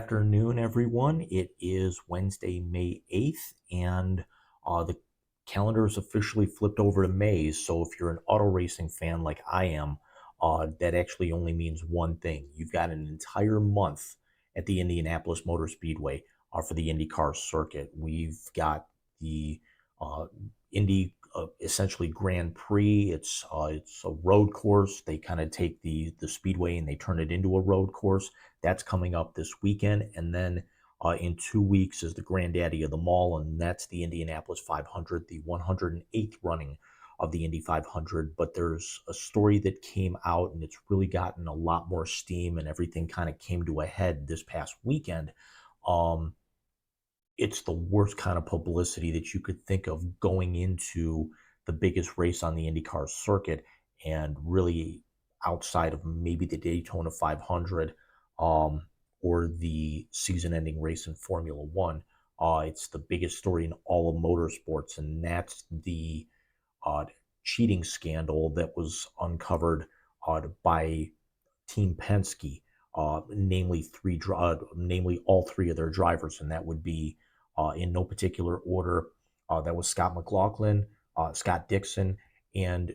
afternoon, everyone. It is Wednesday, May 8th, and the calendar is officially flipped over to May. So if you're an auto racing fan like I am, that actually only means one thing. You've got an entire month at the Indianapolis Motor Speedway for the IndyCar circuit. We've got the uh, Indy essentially Grand Prix. It's a road course. They kind of take the speedway and they turn it into a road course. That's coming up this weekend. And then in 2 weeks is the granddaddy of them all, and that's the Indianapolis 500, the 108th running of the Indy 500. But there's a story that came out, and it's really gotten a lot more steam, and everything kind of came to a head this past weekend. Um, it's the worst kind of publicity that you could think of going into the biggest race on the IndyCar circuit, and really outside of maybe the Daytona 500 um, or the season-ending race in Formula One. It's the biggest story in all of motorsports, and that's the uh, cheating scandal that was uncovered by Team Penske, namely all three of their drivers, and that would be in no particular order. That was Scott McLaughlin, Scott Dixon, and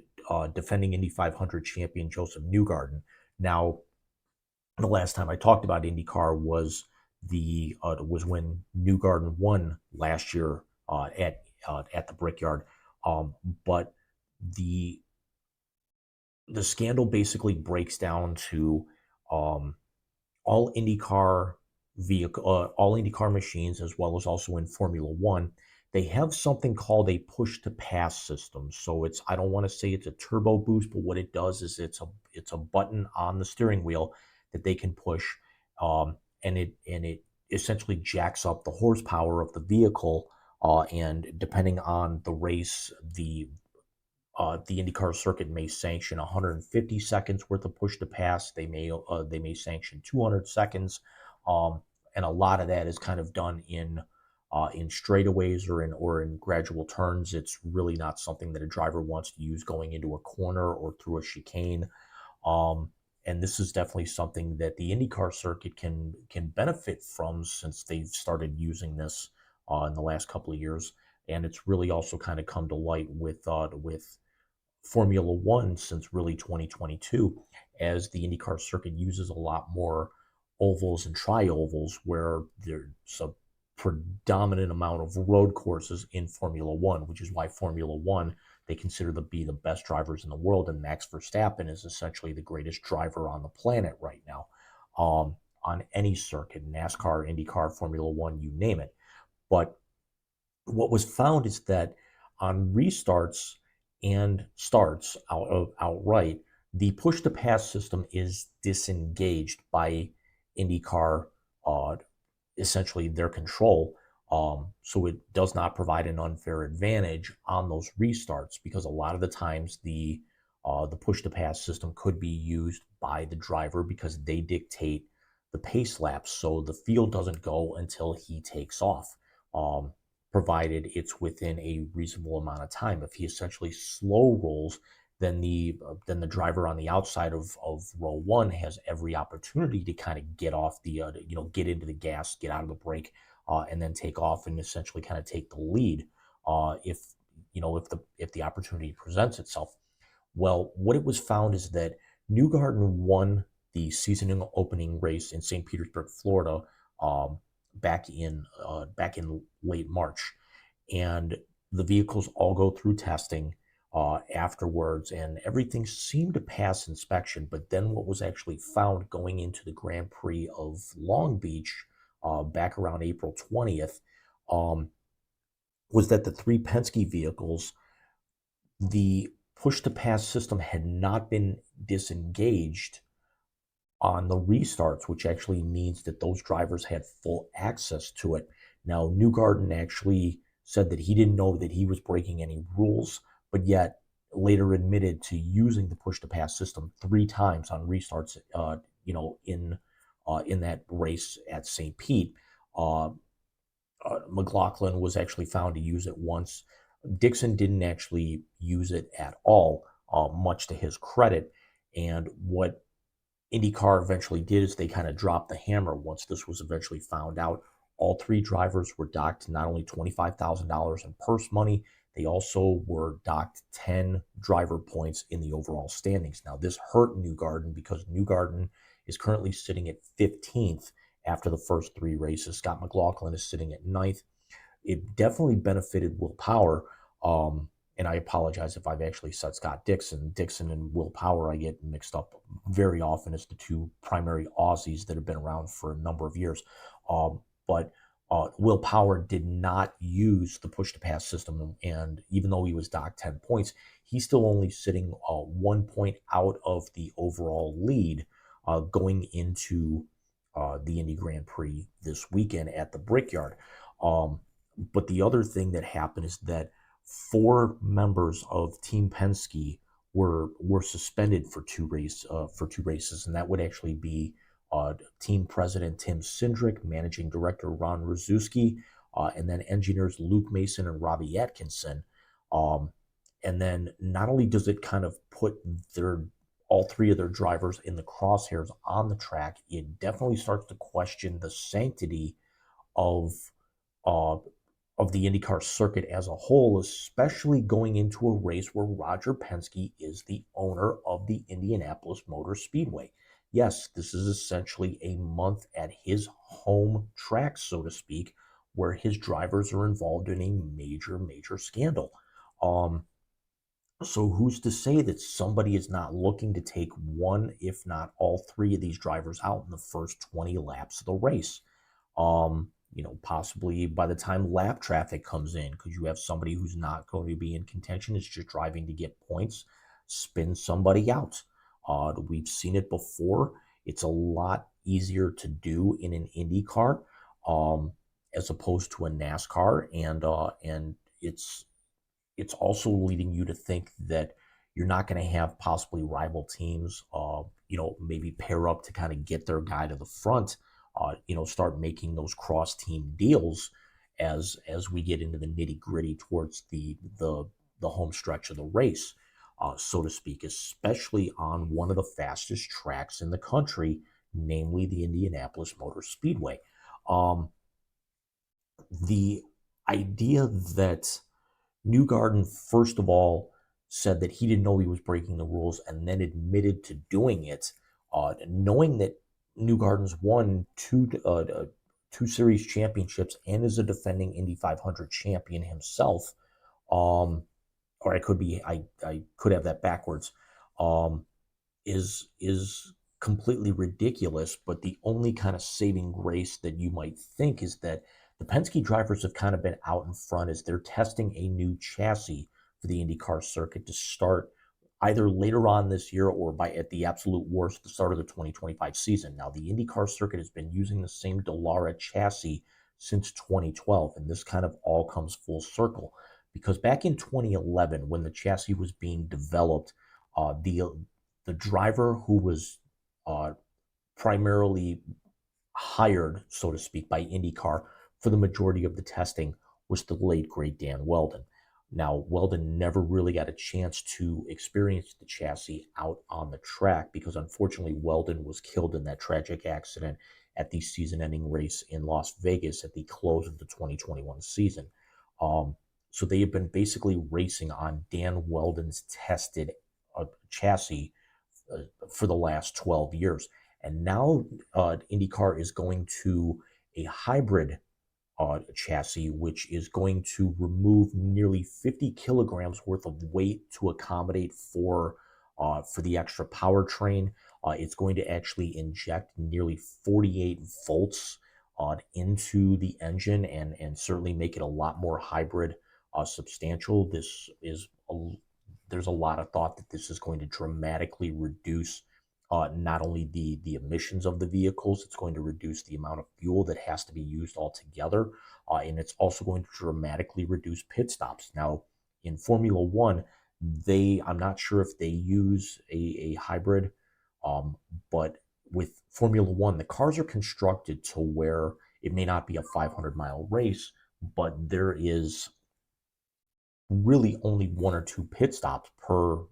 defending Indy 500 champion Joseph Newgarden. Now, the last time I talked about IndyCar was when Newgarden won last year at the Brickyard. But the the scandal basically breaks down to um, all all IndyCar machines, as well as also in Formula One, they have something called a push to pass system. So I don't want to say it's a turbo boost, but what it does is it's a button on the steering wheel that they can push, and it essentially jacks up the horsepower of the vehicle. And depending on the race, the IndyCar circuit may sanction 150 seconds worth of push to pass. They may sanction 200 seconds, and a lot of that is kind of done in straightaways or in gradual turns. It's really not something that a driver wants to use going into a corner or through a chicane. Um, and this is definitely something that the IndyCar circuit can benefit from, since they've started using this in the last couple of years. And it's really also kind of come to light with Formula One since really 2022, as the IndyCar circuit uses a lot more ovals and tri-ovals, where there's a predominant amount of road courses in Formula One, which is why Formula One, they consider to be the best drivers in the world, and Max Verstappen is essentially the greatest driver on the planet right now, on any circuit, NASCAR, IndyCar, Formula One, you name it. But what was found is that on restarts and starts outright, the push to pass system is disengaged by IndyCar, uh, essentially their control. So it does not provide an unfair advantage on those restarts, because a lot of the times the push to pass system could be used by the driver because they dictate the pace laps, so the field doesn't go until he takes off. Um, Provided it's within a reasonable amount of time. If he essentially slow rolls, then the driver on the outside of row one has every opportunity to kind of get off get into the gas, get out of the brake, and then take off and essentially kind of take the lead. If the opportunity presents itself. Well, what it was found is that Newgarden won the season opening race in St. Petersburg, Florida, um, back in late March, and the vehicles all go through testing afterwards, and everything seemed to pass inspection. But then, what was actually found going into the Grand Prix of Long Beach back around April 20th um, was that the three Penske vehicles, the push to pass system had not been disengaged on the restarts, which actually means that those drivers had full access to it. Now, Newgarden actually said that he didn't know that he was breaking any rules, but yet later admitted to using the push to pass system 3 times on restarts. In that race at St. Pete, uh, McLaughlin was actually found to use it once. Dixon didn't actually use it at all, much to his credit. And what IndyCar eventually did is they kind of dropped the hammer once this was eventually found out. All three drivers were docked not only $25,000 in purse money, they also were docked 10 driver points in the overall standings. Now, this hurt Newgarden because Newgarden is currently sitting at 15th after the first three races. Scott McLaughlin is sitting at ninth. It definitely benefited Will Power. And I apologize if I've actually said Scott Dixon. Dixon and Will Power I get mixed up very often as the two primary Aussies that have been around for a number of years. But Will Power did not use the push to pass system, and even though he was docked 10 points, he's still only sitting 1 point out of the overall lead going into the Indy Grand Prix this weekend at the Brickyard. But the other thing that happened is that four members of Team Penske were suspended for two races, and that would actually be team president Tim Cindric, managing director Ron Rzuski, and then engineers Luke Mason and Robbie Atkinson. And then not only does it kind of put all three of their drivers in the crosshairs on the track, it definitely starts to question the sanctity of uh, of the IndyCar circuit as a whole, especially going into a race where Roger Penske is the owner of the Indianapolis Motor Speedway. Yes, this is essentially a month at his home track, so to speak, where his drivers are involved in a major, major scandal. Um, so who's to say that somebody is not looking to take one, if not all three of these drivers out in the first 20 laps of the race? Possibly by the time lap traffic comes in, because you have somebody who's not going to be in contention, is just driving to get points, spin somebody out. We've seen it before. It's a lot easier to do in an Indy car as opposed to a NASCAR, and it's also leading you to think that you're not going to have possibly rival teams, maybe pair up to kind of get their guy to the front, start making those cross team deals as we get into the nitty gritty towards the home stretch of the race, so to speak, especially on one of the fastest tracks in the country, namely the Indianapolis Motor Speedway. The idea that Newgarden, first of all, said that he didn't know he was breaking the rules and then admitted to doing it, knowing that Newgarden's won two series championships and is a defending Indy 500 champion himself. Or I could have that backwards. Is completely ridiculous. But the only kind of saving grace that you might think is that the Penske drivers have kind of been out in front as they're testing a new chassis for the IndyCar circuit to start either later on this year or by at the absolute worst, the start of the 2025 season. Now, the IndyCar circuit has been using the same Dallara chassis since 2012, and this kind of all comes full circle because back in 2011, when the chassis was being developed, the driver who was primarily hired, so to speak, by IndyCar for the majority of the testing was the late, great Dan Weldon. Now, Weldon never really got a chance to experience the chassis out on the track because unfortunately Weldon was killed in that tragic accident at the season-ending race in Las Vegas at the close of the 2021 season. So they have been basically racing on Dan Weldon's tested chassis for the last 12 years. And now IndyCar is going to a hybrid chassis, which is going to remove nearly 50 kilograms worth of weight to accommodate for the extra powertrain. It's going to actually inject nearly 48 volts into the engine and certainly make it a lot more hybrid substantial. There's a lot of thought that this is going to dramatically reduce not only the emissions of the vehicles, it's going to reduce the amount of fuel that has to be used altogether, and it's also going to dramatically reduce pit stops. Now, in Formula One, I'm not sure if they use a hybrid, but with Formula One, the cars are constructed to where it may not be a 500-mile race, but there is really only one or two pit stops per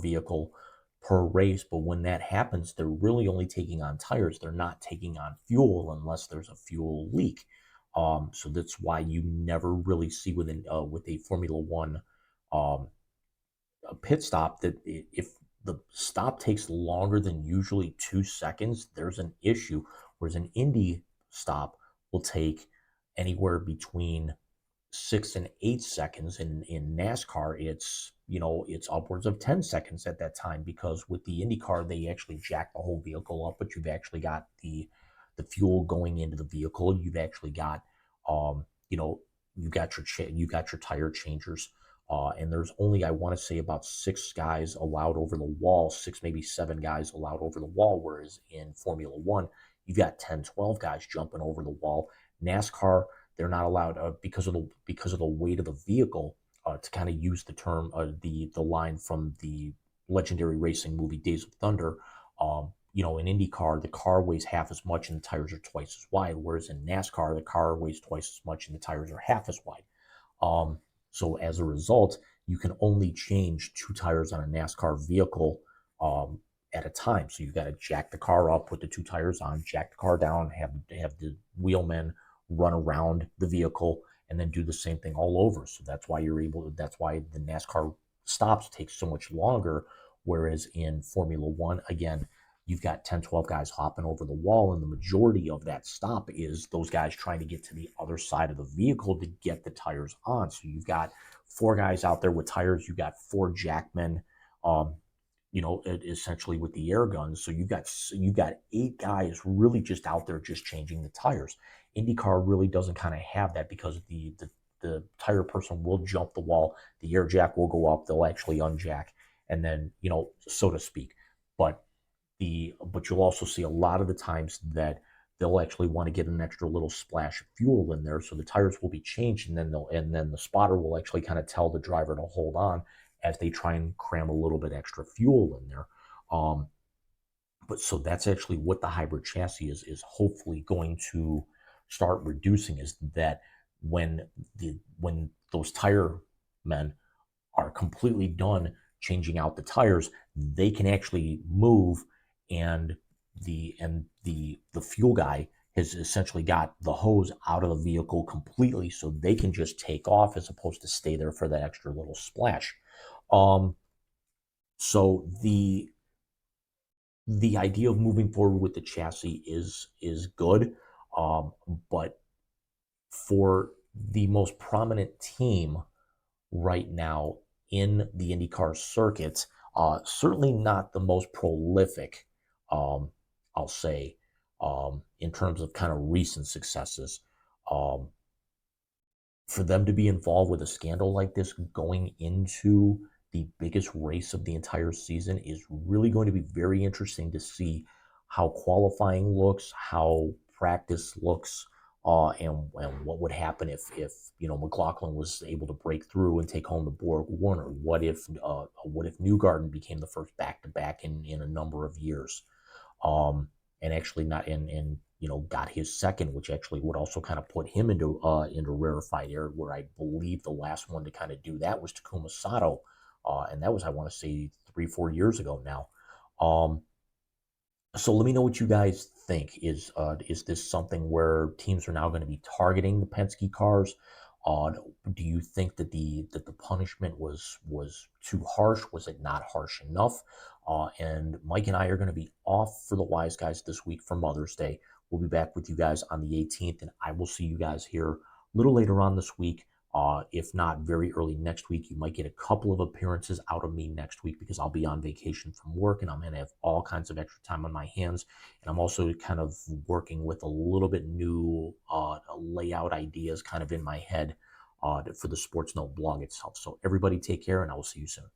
vehicle per race. But when that happens, they're really only taking on tires. They're not taking on fuel unless there's a fuel leak. So that's why you never really see with a Formula One um, a pit stop that if the stop takes longer than usually 2 seconds, there's an issue. Whereas an Indy stop will take anywhere between 6 and 8 seconds. In NASCAR, it's upwards of 10 seconds at that time, because with the IndyCar, they actually jack the whole vehicle up, but you've actually got the fuel going into the vehicle. You've actually got um, you know, you got your tire changers. And there's only, I want to say, about 6 guys allowed over the wall, 6, maybe 7 guys allowed over the wall, whereas in Formula One, you've got 10, 12 guys jumping over the wall. NASCAR, they're not allowed because of the weight of the vehicle, to kind of use the term, the line from the legendary racing movie Days of Thunder. In IndyCar, the car weighs half as much and the tires are twice as wide, whereas in NASCAR, the car weighs twice as much and the tires are half as wide. Um, so as a result, you can only change 2 tires on a NASCAR vehicle at a time. So you've got to jack the car up, put the 2 tires on, jack the car down, have the wheelmen run around the vehicle, and then do the same thing all over. So that's why that's why the NASCAR stops take so much longer. Whereas in Formula One, again, you've got 10, 12 guys hopping over the wall, and the majority of that stop is those guys trying to get to the other side of the vehicle to get the tires on. So you've got 4 guys out there with tires, you've got 4 jackmen, um, essentially with the air guns. So you've got 8 guys really just out there just changing the tires. IndyCar really doesn't kind of have that, because the tire person will jump the wall, the air jack will go up, they'll actually unjack, and then, so to speak. But but you'll also see a lot of the times that they'll actually want to get an extra little splash of fuel in there, so the tires will be changed, and then the spotter will actually kind of tell the driver to hold on as they try and cram a little bit extra fuel in there. Um, but so that's actually what the hybrid chassis is hopefully going to start reducing, is that when those tire men are completely done changing out the tires, they can actually move, and the fuel guy has essentially got the hose out of the vehicle completely, so they can just take off as opposed to stay there for that extra little splash. Um, so the idea of moving forward with the chassis is good, um, but for the most prominent team right now in the IndyCar circuit, certainly not the most prolific, I'll say, in terms of kind of recent successes. Um, for them to be involved with a scandal like this going into the biggest race of the entire season is really going to be very interesting to see how qualifying looks, how practice looks, and what would happen if McLaughlin was able to break through and take home the Borg Warner. What if Newgarden became the first back-to-back in a number of years? And actually not and got his second, which actually would also kind of put him into rarefied air, where I believe the last one to kind of do that was Takuma Sato, and that was, I want to say, 3-4 years ago now. So let me know what you guys think. Is this something where teams are now going to be targeting the Penske cars? Do you think that the punishment was too harsh? Was it not harsh enough? And Mike and I are going to be off for the Wise Guys this week for Mother's Day. We'll be back with you guys on the 18th, and I will see you guys here a little later on this week. If not very early next week, you might get a couple of appearances out of me next week, because I'll be on vacation from work and I'm going to have all kinds of extra time on my hands. And I'm also kind of working with a little bit new layout ideas kind of in my head for the Sports Note blog itself. So everybody take care, and I will see you soon.